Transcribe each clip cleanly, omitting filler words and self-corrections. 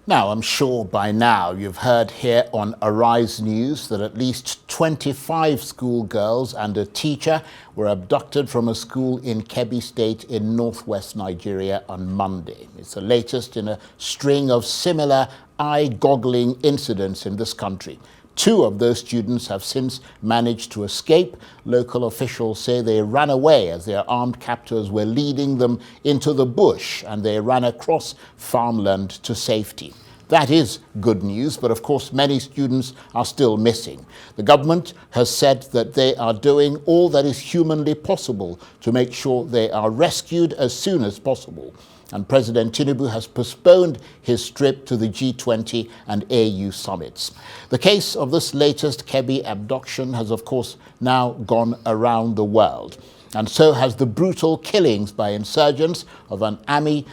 Now, I'm sure by now you've heard here on Arise News that at least 25 schoolgirls and a teacher were abducted from a school in Kebbi State in northwest Nigeria on Monday. It's the latest in a string of similar eye-goggling incidents in this country. 2 of those students have since managed to escape. Local officials say they ran away as their armed captors were leading them into the bush, and they ran across farmland to safety. That is good news, but of course many students are still missing. The government has said that they are doing all that is humanly possible to make sure they are rescued as soon as possible. And President Tinubu has postponed his trip to the G20 and AU summits. The case of this latest Kebbi abduction has, of course, now gone around the world. And so has the brutal killings by insurgents of an Army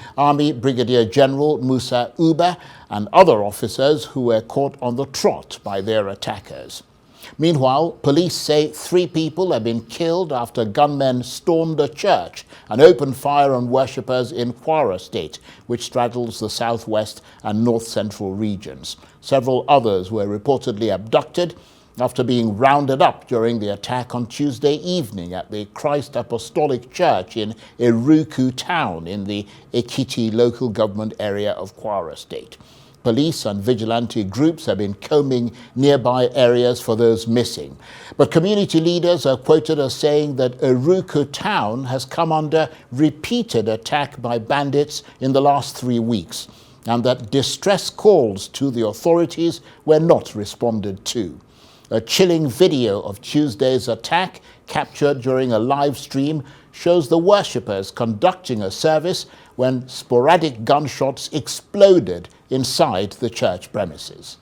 Brigadier General Musa Uba and other officers who were caught on the trot by their attackers. Meanwhile, police say 3 people have been killed after gunmen stormed a church and opened fire on worshippers in Kwara State, which straddles the southwest and north-central regions. Several others were reportedly abducted after being rounded up during the attack on Tuesday evening at the Christ Apostolic Church in Eruku town in the Ekiti local government area of Kwara State. Police and vigilante groups have been combing nearby areas for those missing. But community leaders are quoted as saying that Eruku town has come under repeated attack by bandits in the last 3 weeks, and that distress calls to the authorities were not responded to. A chilling video of Tuesday's attack, captured during a live stream, shows the worshippers conducting a service when sporadic gunshots exploded inside the church premises.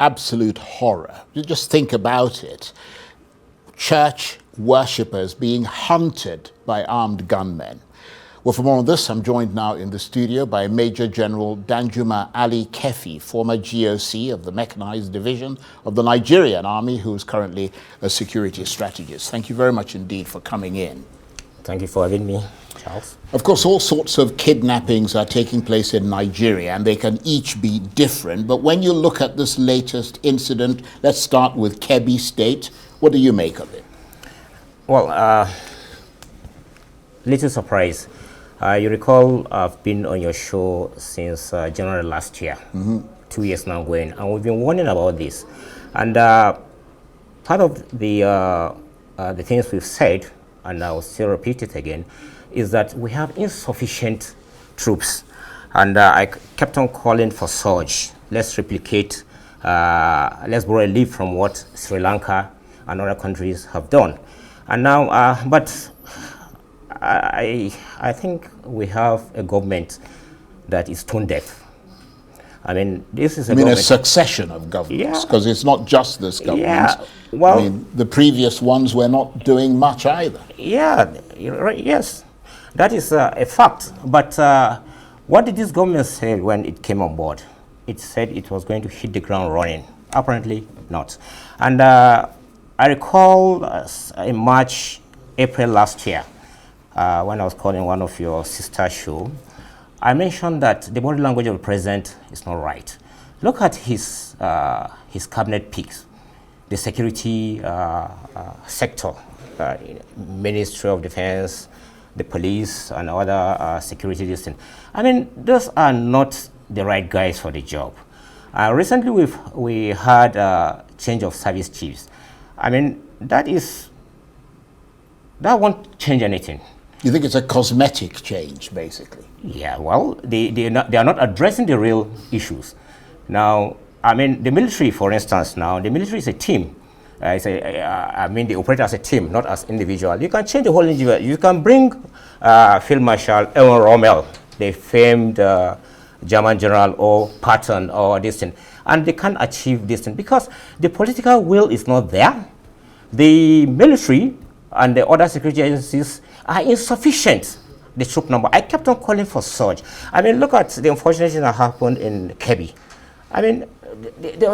Absolute horror. You just think about it. Church worshippers being hunted by armed gunmen. Well, for more on this, I'm joined now in the studio by Major General Danjuma Ali-Keffi, former GOC of the Mechanized Division of the Nigerian Army, who is currently a security strategist. Thank you very much indeed for coming in. Thank you for having me, Charles. Of course, all sorts of kidnappings are taking place in Nigeria, and they can each be different. But when you look at this latest incident, let's start with Kebbi State. What do you make of it? Well, little surprise. You recall I've been on your show since January last year, 2 years now going, and we've been warning about this. And part of the things we've said, and I will still repeat it again, is that we have insufficient troops. And I kept on calling for surge. Let's replicate, let's borrow a leaf from what Sri Lanka and other countries have done. And now, but I think we have a government that is tone deaf. I mean, this is a succession of governments, because it's not just this government. Yeah, well, I mean, the previous ones were not doing much either. Yeah, yes, that is a fact. But what did this government say when it came on board? it said it was going to hit the ground running. Apparently not. And I recall in March, April last year, when I was calling one of your sister show, I mentioned that the body language of the president is not right. Look at his cabinet picks, the security sector, Ministry of Defense, the police, and other security disciplines. I mean, those are not the right guys for the job. Recently, we had a change of service chiefs. I mean, that won't change anything. You think it's a cosmetic change, basically? Yeah, well, they are not addressing the real issues. Now, I mean, the military, for instance, the military is a team. They operate as a team, not as individual. You can change the whole individual. You can bring Field Marshal Erwin Rommel, the famed German general, or Patton, or this thing, and they can't achieve this thing because the political will is not there. The military and the other security agencies are insufficient. The troop number. I kept on calling for surge. I mean, look at the unfortunate thing that happened in Kebbi. I mean, there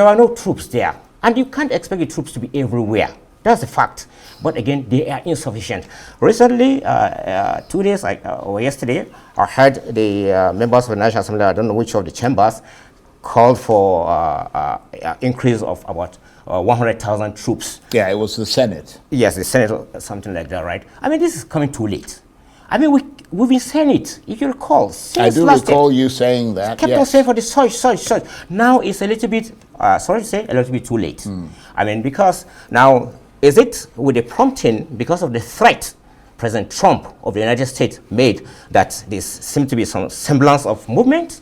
were no troops there. And you can't expect the troops to be everywhere. That's a fact. But again, they are insufficient. Recently, 2 days or yesterday, I heard the members of the National Assembly, I don't know which of the chambers, called for increase of about 100,000 troops. Yeah, it was the Senate. Yes, the Senate, something like that, right? I mean, this is coming too late. I mean, we've been saying it, if you recall. I do recall you saying that, kept on saying for the surge. Now it's a little bit, sorry to say, a little bit too late. I mean, because now, is it with the prompting, because of the threat President Trump of the United States made, that there seems to be some semblance of movement?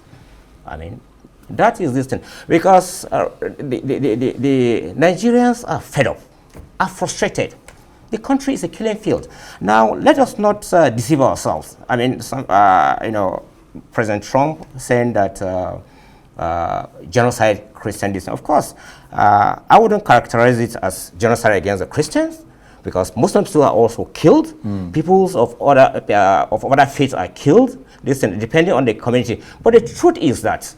I mean, that is this thing. Because the Nigerians are fed up, are frustrated. The country is a killing field. Now, let us not deceive ourselves. I mean, President Trump saying that genocide, Christianity. Of course, I wouldn't characterize it as genocide against the Christians, because Muslims too are also killed. Peoples of other faiths are killed. Listen, depending on the community. But the truth is that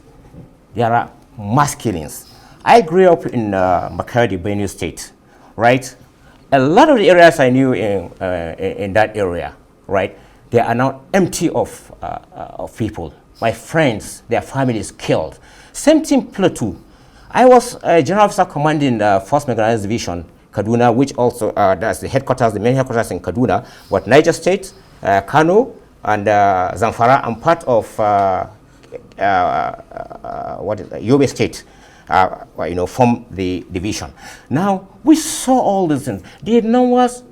there are mass killings. I grew up in Makurdi, Benue State, right? A lot of the areas I knew in that area, right, they are now empty of people. My friends, their families killed. Same thing, Plateau. I was a general officer commanding the 1st Mechanized Division, Kaduna, which also, that's the headquarters, the main headquarters in Kaduna, but Niger State, Kano, and Zamfara, and part of Yobe State. From the division. Now, we saw all these things. The numbers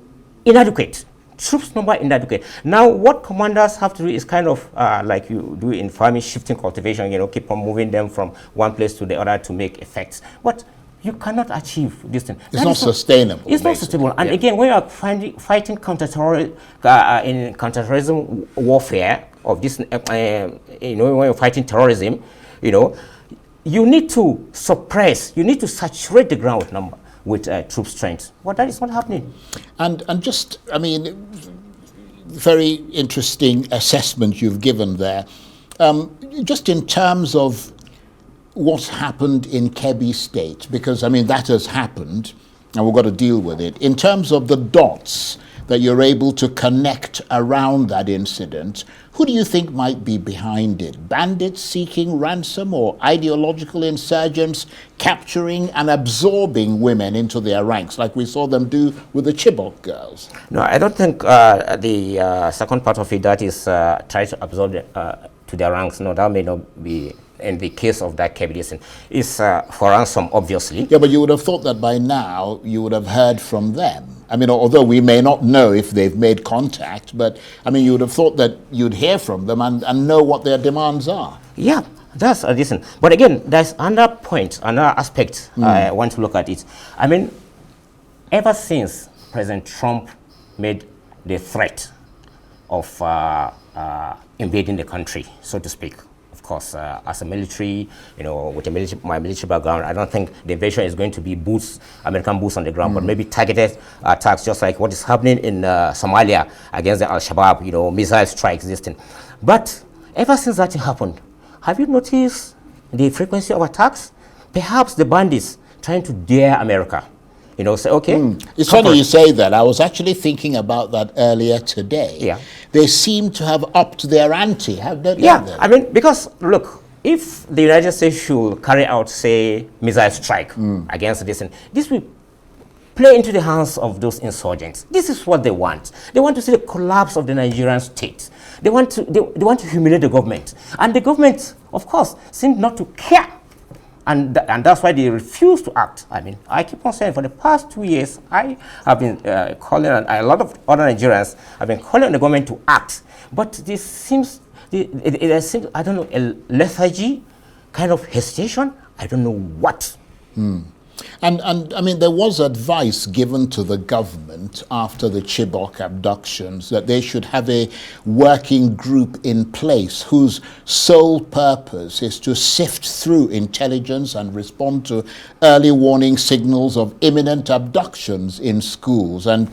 inadequate. Troops number inadequate. Now, what commanders have to do is kind of like you do in farming, shifting cultivation, keep on moving them from one place to the other to make effects. But you cannot achieve this thing. It's not sustainable. It's not sustainable. And again, when you are fighting in counterterrorism warfare of this, when you're fighting terrorism, you need to suppress, you need to saturate the ground with troop strength. Well, that is not happening. And just, I mean, very interesting assessment you've given there. Just in terms of what's happened in Kebbi State, because, I mean, that has happened, and we've got to deal with it. In terms of the dots that you're able to connect around that incident, who do you think might be behind it? Bandits seeking ransom, or ideological insurgents capturing and absorbing women into their ranks, like we saw them do with the Chibok girls? No, I don't think the second part of it, that is try to absorb to their ranks. No, that may not be in the case of that Kebbi. It's for ransom, obviously. Yeah, but you would have thought that by now you would have heard from them. I mean, although we may not know if they've made contact, but I mean, you would have thought that you'd hear from them and know what their demands are. Yeah, that's a decent. But again, there's another point, another aspect I want to look at it. I mean, ever since President Trump made the threat of invading the country, so to speak, of course, as a military, with my military background, I don't think the invasion is going to be American boots on the ground, but maybe targeted attacks, just like what is happening in Somalia against the Al-Shabaab, missile strikes, this thing. But ever since that happened, have you noticed, the frequency of attacks? Perhaps the bandits trying to dare America. Say, okay. It's funny you say that. I was actually thinking about that earlier today. Yeah. They seem to have upped their ante, have they? Yeah, I mean, because, look, if the United States should carry out, say, missile strike against this, and this will play into the hands of those insurgents. This is what they want. They want to see the collapse of the Nigerian state. They want to humiliate the government. And the government, of course, seems not to care. And that's why they refuse to act. I mean, I keep on saying for the past 2 years, I have been calling on a lot of other Nigerians have been calling on the government to act. But this seems, it seems, I don't know, a lethargy, kind of hesitation. I don't know what. And I mean, there was advice given to the government after the Chibok abductions that they should have a working group in place whose sole purpose is to sift through intelligence and respond to early warning signals of imminent abductions in schools, and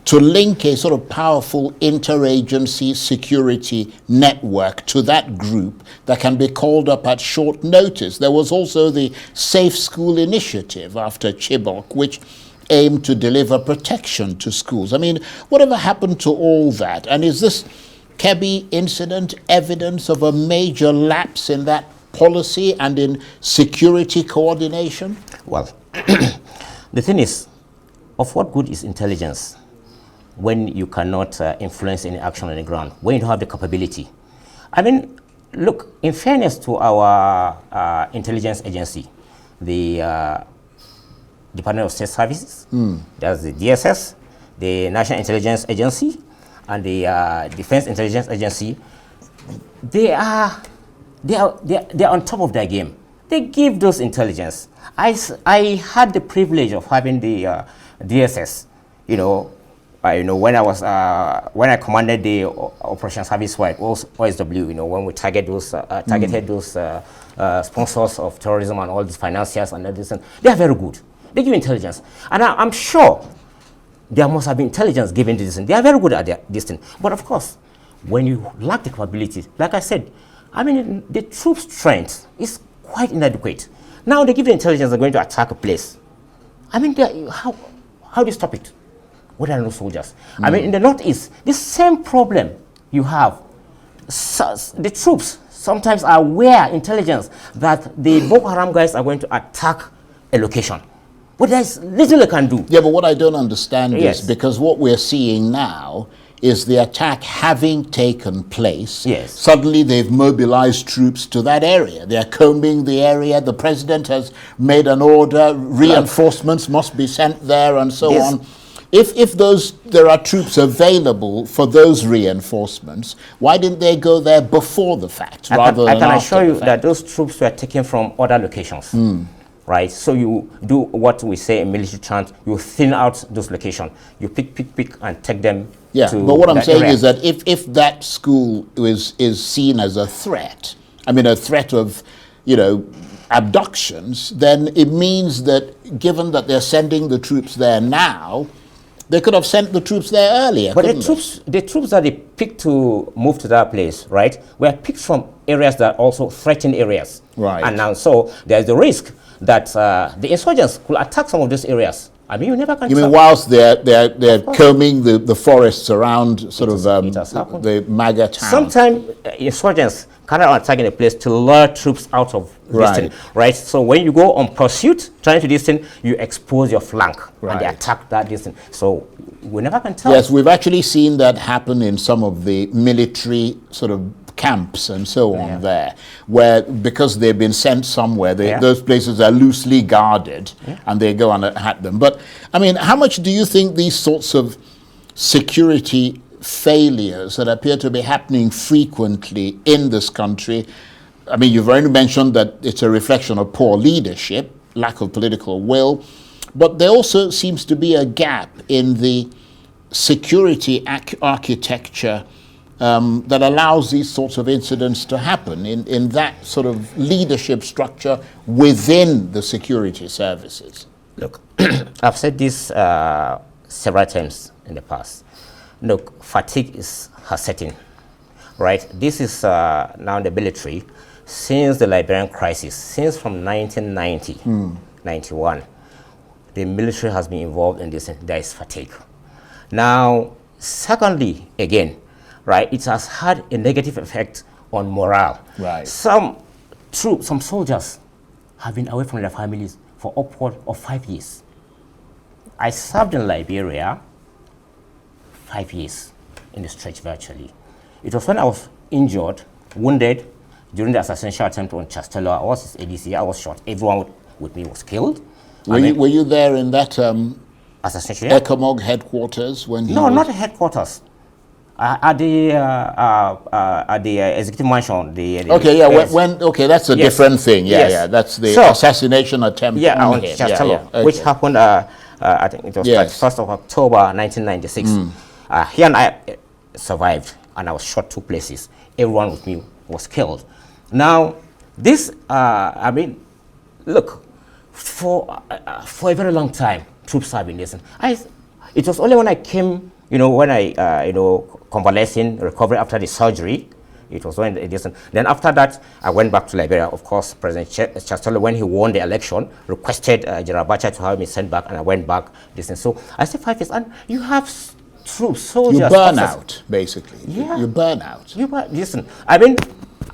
to link a sort of powerful interagency security network to that group that can be called up at short notice. There was also the Safe School Initiative after Chibok, which aimed to deliver protection to schools. I mean, whatever happened to all that? And is this Kebbi incident evidence of a major lapse in that policy and in security coordination? Well, the thing is, of what good is intelligence when you cannot influence any action on the ground, when you don't have the capability? I mean, look, in fairness to our intelligence agency, the Department of State Services, there's the DSS, the National Intelligence Agency, and the Defense Intelligence Agency. They are on top of their game. They give those intelligence. I had the privilege of having the DSS, when I commanded the Operation Service Wide OSW, when we targeted those sponsors of terrorism and all these financiers and everything, they are very good. They give intelligence, and I'm sure there must have been intelligence given to this thing. They are very good at this thing. But of course, when you lack the capabilities, like I said, I mean, the troop strength is quite inadequate. Now they give the intelligence they're going to attack a place. I mean, how do you stop it? What are those soldiers? I mean, in the Northeast, this same problem you have. The troops sometimes are aware, intelligence, that the Boko Haram guys are going to attack a location. But there's little they can do. Yeah, but what I don't understand is, because what we're seeing now is the attack having taken place. Yes. Suddenly they've mobilized troops to that area. They're combing the area. The president has made an order. Reinforcements must be sent there and so on. If there are troops available for those reinforcements, why didn't they go there before the fact rather than after the fact? I can assure you that those troops were taken from other locations. Right? So you do what we say in military terms, you thin out those locations. You pick, and take them to but what I'm saying area. is that if that school is seen as a threat, I mean a threat of, abductions, then it means that given that they're sending the troops there now, they could have sent the troops there earlier. But the troops that they picked to move to that place, right, were picked from areas that are also threatened areas. Right. And now, so there's the risk that the insurgents could attack some of those areas. I mean, you never can. You mean whilst they're combing the forests around sort of the MAGA town? Sometimes insurgents carry out attacking a place to lure troops out of this thing, right? So when you go on pursuit, trying to this thing, you expose your flank and they attack that distance. So we never can tell. Yes, we've actually seen that happen in some of the military sort of camps and so on there, where because they've been sent somewhere, those places are loosely guarded and they go and attack them. But I mean, how much do you think these sorts of security failures that appear to be happening frequently in this country, I mean, you've already mentioned that it's a reflection of poor leadership, lack of political will, but there also seems to be a gap in the security architecture that allows these sorts of incidents to happen in that sort of leadership structure within the security services. Look, I've said this several times in the past. Look, fatigue has set in, right? This is now the military. since the Liberian crisis, since from 1990, 91, the military has been involved in this, and there is fatigue. Now, secondly, again, right, it has had a negative effect on morale. Right. Some troops, some soldiers have been away from their families for upward of 5 years. I served in Liberia 5 years in the stretch virtually. It was when I was injured, wounded, during the assassination attempt on Chastello. I was his ADC, I was shot. Everyone with me was killed. Were you there in that assassination? ECOMOG headquarters when he No, was... not the headquarters. At the executive mansion. Okay, yeah, okay, that's a different thing. Yeah, Yes. yeah, that's the So, assassination attempt on him. Chastello, Okay. which happened, I think it was Yes. 1st of October, 1996. He and I survived, and I was shot 2 places. Everyone with me was killed. Now, this, I mean, look, for a very long time, troops have been listening. It was only when I came, when I, convalescing, recovery after the surgery, it was when it listened. Then after that, I went back to Liberia. Of course, President Chastello, when he won the election, requested General Abacha to have me sent back, and I went back. So I stayed 5 years, and you have troops, soldiers. You burn out, basically. Yeah. You burn out. Listen, I mean,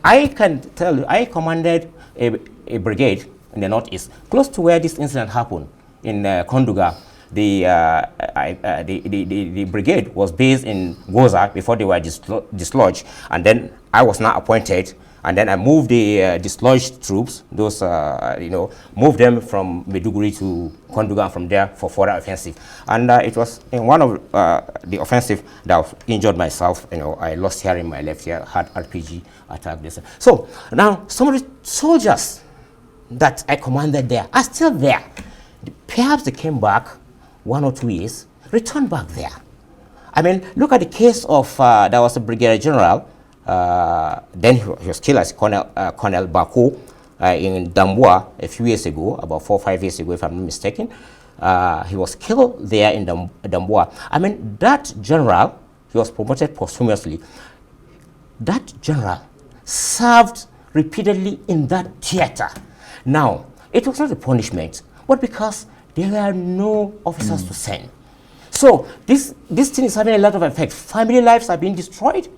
I can tell you, I commanded a brigade in the northeast, close to where this incident happened, in Konduga. The brigade was based in Goza before they were dislodged, and then I was not appointed, and then I moved the dislodged troops, those moved them from Maiduguri to Konduga, and from there for further offensive. And it was in one of the offensive that I injured myself. I lost hearing in my left ear, had RPG attack. This. So now some of the soldiers that I commanded there are still there. Perhaps they came back 1 or 2 years, returned back there. I mean, look at the case of, there was a brigadier general, then he was killed as Colonel Baku in Damboa a few years ago, about 4 or 5 years ago, if I'm not mistaken. He was killed there in Damboa. I mean, that general, he was promoted posthumously. That general served repeatedly in that theater. Now, it was not a punishment, but because there were no officers to send. So this thing is having a lot of effect. Family lives are being destroyed.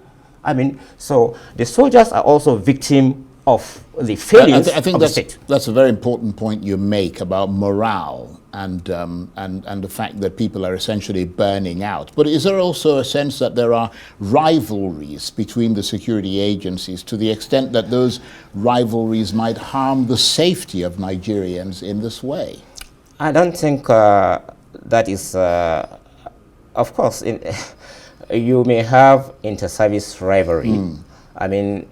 I mean, so the soldiers are also victim of the failures I think of the state. that's a very important point you make about morale and the fact that people are essentially burning out. But is there also a sense that there are rivalries between the security agencies to the extent that those rivalries might harm the safety of Nigerians in this way? I don't think that is, of course, you may have inter-service rivalry. I mean,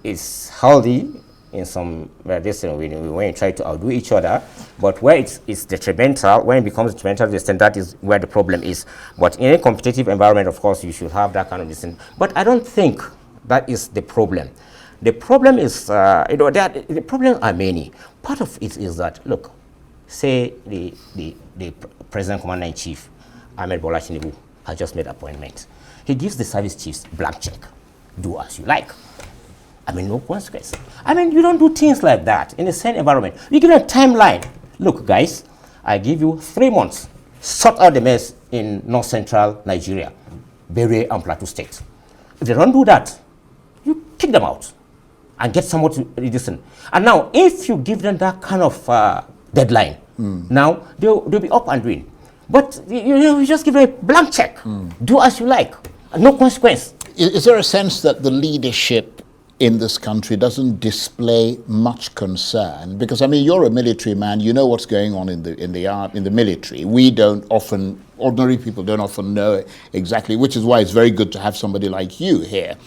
it's healthy in some, when you try to outdo each other, but where it's detrimental, when it becomes detrimental, that is where the problem is. But in a competitive environment, of course, you should have that kind of distance. But I don't think that is the problem. The problem is, the problems are many. Part of it is that, look, say the President Commander-in-Chief, Ahmed Bola Tinubu, has just made appointment. He gives the service chiefs blank check. Do as you like. I mean, no consequence. I mean, you don't do things like that in the same environment. You give them a timeline. Look, guys, I give you 3 months. Sort out the mess in north-central Nigeria, Benue and Plateau State. If they don't do that, you kick them out and get someone to listen. And now, if you give them that kind of deadline, now they'll be up and doing. But you just give them a blank check. Do as you like. No consequence. Is there a sense that the leadership in this country doesn't display much concern? Because I mean, you're a military man. You know what's going on in the military. We don't often, ordinary people don't often know exactly, which is why it's very good to have somebody like you here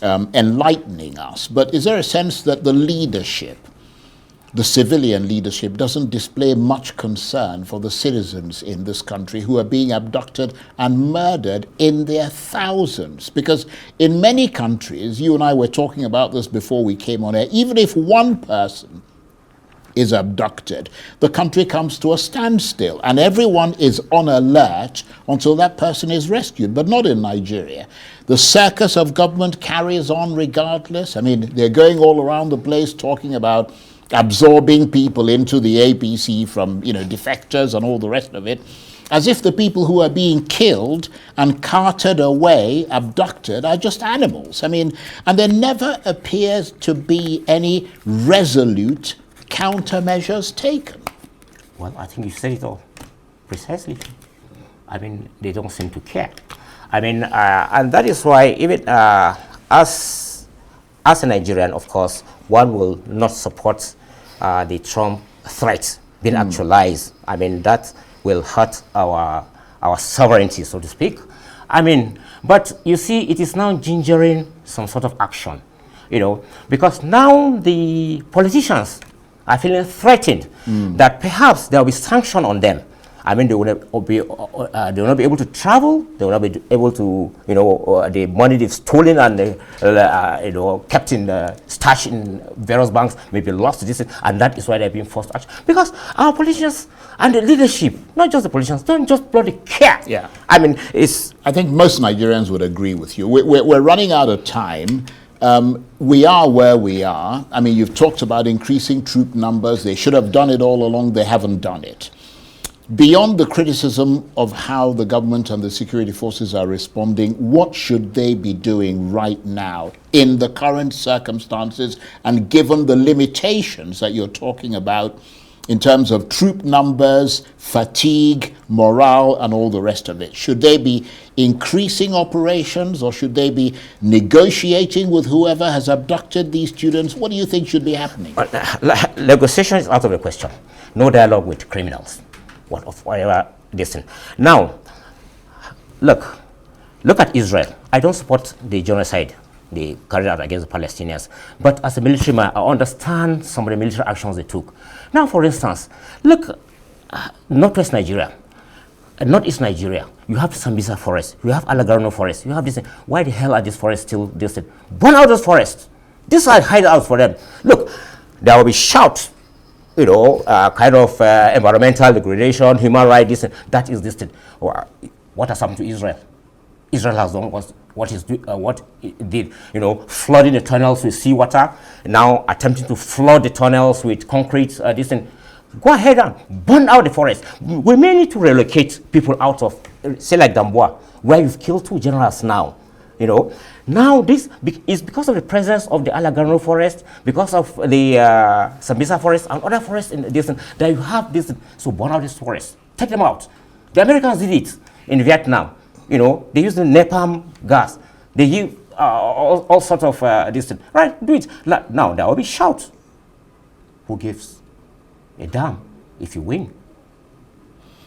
enlightening us. But is there a sense that the leadership, the civilian leadership, doesn't display much concern for the citizens in this country who are being abducted and murdered in their thousands? Because in many countries, you and I were talking about this before we came on air, even if one person is abducted, the country comes to a standstill and everyone is on alert until that person is rescued, but not in Nigeria. The circus of government carries on regardless. I mean, they're going all around the place talking about absorbing people into the APC from, defectors and all the rest of it, as if the people who are being killed and carted away, abducted, are just animals. I mean, and there never appears to be any resolute countermeasures taken. Well, I think you said it all precisely. I mean, they don't seem to care. I mean, and that is why even as a Nigerian, of course, one will not support the Trump threat being actualized. I mean, that will hurt our sovereignty, so to speak. I mean, but you see, it is now gingering some sort of action, because now the politicians are feeling threatened that perhaps there will be sanction on them. I mean, they will not be able to travel. They will not be able to, the money they've stolen and kept in stash in various banks may be lost to this, and that is why they're being forced to action. Because our politicians and the leadership, not just the politicians, don't just bloody care. Yeah. I mean, I think most Nigerians would agree with you. We're running out of time. We are where we are. I mean, you've talked about increasing troop numbers. They should have done it all along. They haven't done it. Beyond the criticism of how the government and the security forces are responding, what should they be doing right now in the current circumstances and given the limitations that you're talking about in terms of troop numbers, fatigue, morale, and all the rest of it? Should they be increasing operations or should they be negotiating with whoever has abducted these students? What do you think should be happening? Negotiation is out of the question. No dialogue with criminals. Whatever distance. Now, look at Israel. I don't support the genocide they carried out against the Palestinians, but as a military man, I understand some of the military actions they took. Now, for instance, look, northwest Nigeria, northeast Nigeria, you have Sambisa forest, you have Alagarno forest, you have this. Why the hell are these forests still distant? Burn out those forests. These are hideouts for them. Look, there will be shouts. Kind of environmental degradation, human rights, this, that is distant. What has happened to Israel? Israel has done what it did, flooding the tunnels with seawater, now attempting to flood the tunnels with concrete, Go ahead and burn out the forest. We may need to relocate people out of, say like Damboa, where you've killed 2 generals now. Now this is because of the presence of the Alagarno forest, because of the Sambisa forest and other forests in the distance that you have this. So burn out this forest, take them out. The Americans did it in Vietnam. They use the napalm gas. They use all sorts of distance. Right, do it. Now there will be shout. Who gives a damn if you win?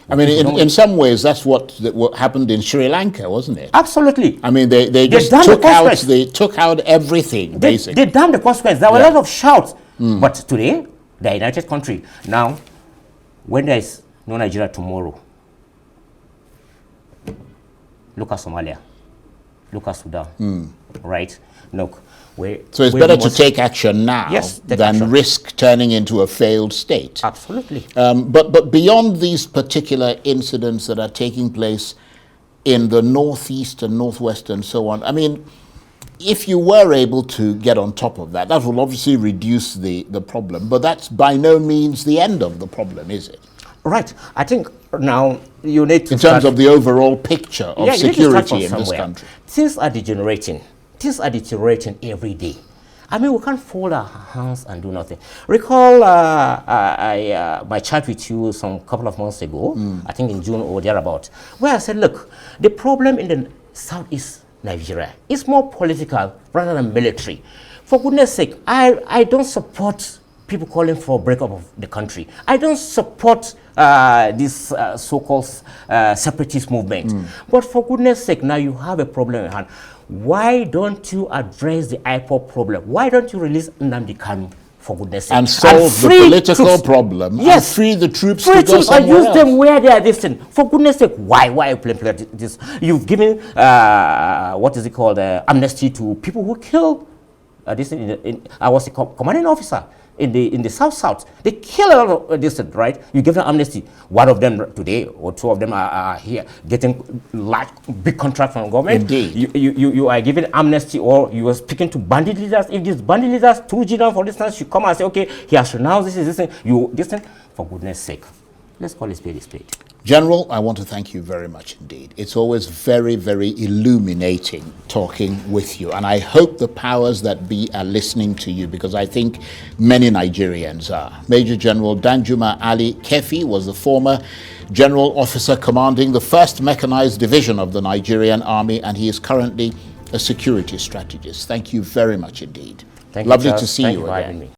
I mean, in some ways, that's what happened in Sri Lanka, wasn't it? Absolutely. I mean, they just took out everything, basically. They damned the consequence. There were a lot of shouts. But today, the United Country. Now, when there is no Nigeria tomorrow, look at Somalia, look at Sudan, right? Look. So it's better to take action now than risk turning into a failed state. Absolutely. But beyond these particular incidents that are taking place in the northeast and northwest and so on, I mean, if you were able to get on top of that, that will obviously reduce the problem. But that's by no means the end of the problem, is it? Right. I think now you need to in terms of the overall picture of security in this country. Things are degenerating. Things are deteriorating every day. I mean, we can't fold our hands and do nothing. Recall my chat with you some couple of months ago, I think in June or thereabout, where I said, look, the problem in the southeast Nigeria is more political rather than military. For goodness sake, I don't support people calling for a breakup of the country. I don't support this so-called separatist movement. But for goodness sake, now you have a problem in hand. Why don't you address the IPOB problem? Why don't you release Nnamdi Kanu, for goodness sake? And solve the political problem and free the troops to go somewhere else. Use them where they are distant. For goodness sake, why play this? You've given, what is it called, amnesty to people who killed, I was a commanding officer in the South. They kill a lot of this, right? You give them amnesty. One of them today, or two of them are here getting big contract from government. Indeed. You are giving amnesty, or you are speaking to bandit leaders. If these bandit leaders, two general, for instance, should come and say, okay, he has renounced this thing, for goodness sake, let's call it spade a spade. General, I want to thank you very much indeed. It's always very, very illuminating talking with you. And I hope the powers that be are listening to you, because I think many Nigerians are. Major General Danjuma Ali-Keffi was the former general officer commanding the 1st Mechanized Division of the Nigerian Army, and he is currently a security strategist. Thank you very much indeed. Thank you, Lovely Charles. to see Thank you for again. having me.